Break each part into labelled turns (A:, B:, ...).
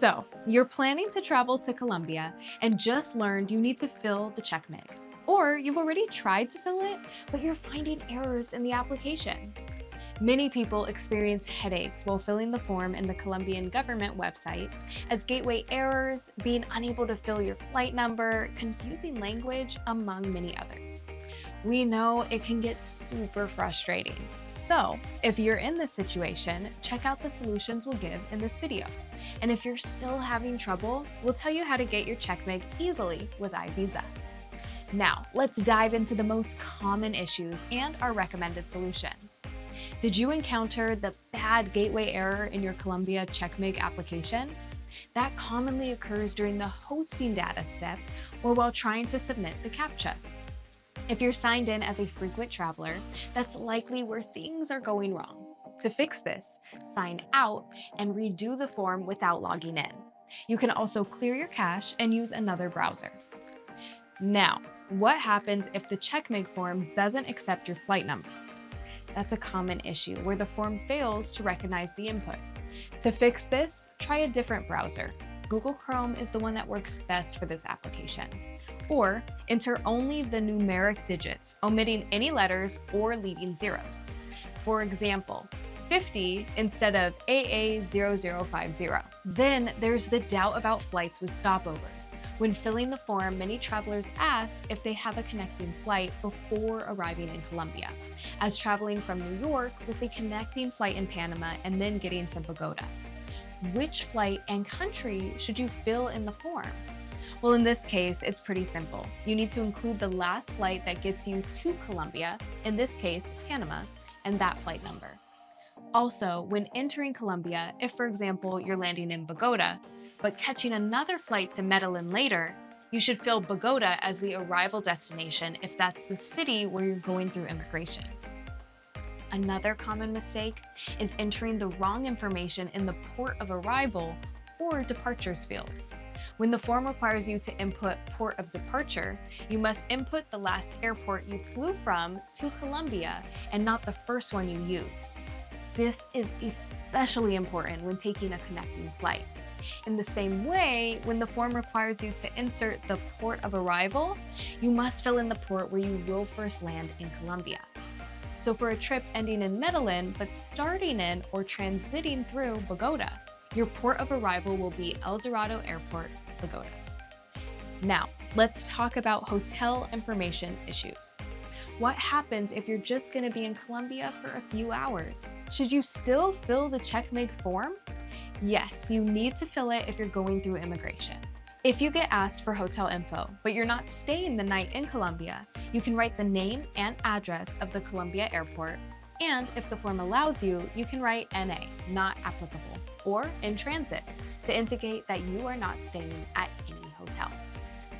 A: So, you're planning to travel to Colombia and just learned you need to fill the Check-mig. Or you've already tried to fill it, but you're finding errors in the application. Many people experience headaches while filling the form in the Colombian government website, as gateway errors, being unable to fill your flight number, confusing language, among many others. We know it can get super frustrating. So, if you're in this situation, check out the solutions we'll give in this video. And if you're still having trouble, we'll tell you how to get your Check-mig easily with iVisa. Now, let's dive into the most common issues and our recommended solutions. Did you encounter the bad gateway error in your Colombia Check-mig application? That commonly occurs during the hosting data step or while trying to submit the CAPTCHA. If you're signed in as a frequent traveler, that's likely where things are going wrong. To fix this, sign out and redo the form without logging in. You can also clear your cache and use another browser. Now, what happens if the Check-mig form doesn't accept your flight number? That's a common issue where the form fails to recognize the input. To fix this, try a different browser. Google Chrome is the one that works best for this application. Or enter only the numeric digits, omitting any letters or leaving zeros. For example, 50 instead of AA0050. Then there's the doubt about flights with stopovers. When filling the form, many travelers ask if they have a connecting flight before arriving in Colombia, as traveling from New York with a connecting flight in Panama and then getting to Bogota. Which flight and country should you fill in the form? Well, in this case, it's pretty simple. You need to include the last flight that gets you to Colombia, in this case, Panama, and that flight number. Also, when entering Colombia, if for example, you're landing in Bogota, but catching another flight to Medellin later, you should fill Bogota as the arrival destination if that's the city where you're going through immigration. Another common mistake is entering the wrong information in the port of arrival or departures fields. When the form requires you to input port of departure, you must input the last airport you flew from to Colombia and not the first one you used. This is especially important when taking a connecting flight. In the same way, when the form requires you to insert the port of arrival, you must fill in the port where you will first land in Colombia. So for a trip ending in Medellin but starting in or transiting through Bogota, your port of arrival will be El Dorado Airport, Bogota. Now, let's talk about hotel information issues. What happens if you're just going to be in Colombia for a few hours? Should you still fill the Check-mig form? Yes, you need to fill it if you're going through immigration. If you get asked for hotel info, but you're not staying the night in Colombia, you can write the name and address of the Colombia airport, and if the form allows you, you can write NA, not applicable, or in transit, to indicate that you are not staying at any hotel.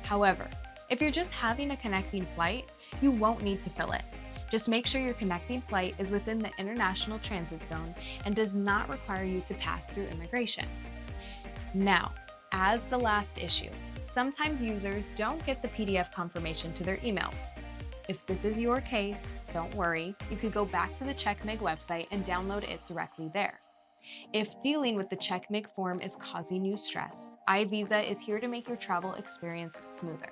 A: However, if you're just having a connecting flight, you won't need to fill it. Just make sure your connecting flight is within the international transit zone and does not require you to pass through immigration. Now, as the last issue, sometimes users don't get the PDF confirmation to their emails. If this is your case, don't worry, you could go back to the Check-mig website and download it directly there. If dealing with the Check-mig form is causing you stress, iVisa is here to make your travel experience smoother.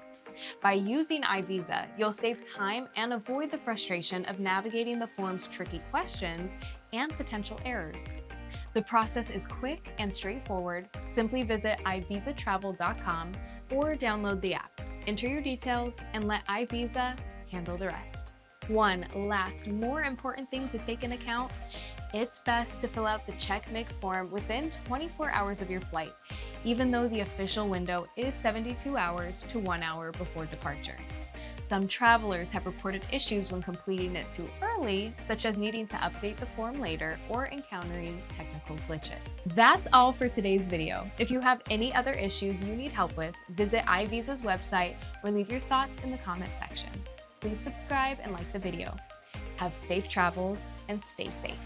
A: By using iVisa, you'll save time and avoid the frustration of navigating the form's tricky questions and potential errors. The process is quick and straightforward. Simply visit ivisatravel.com or download the app. Enter your details and let iVisa handle the rest. One last, more important thing to take into account: it's best to fill out the Check-mig form within 24 hours of your flight, even though the official window is 72 hours to 1 hour before departure. Some travelers have reported issues when completing it too early, such as needing to update the form later or encountering technical glitches. That's all for today's video. If you have any other issues you need help with, visit iVisa's website or leave your thoughts in the comment section. Please subscribe and like the video. Have safe travels and stay safe.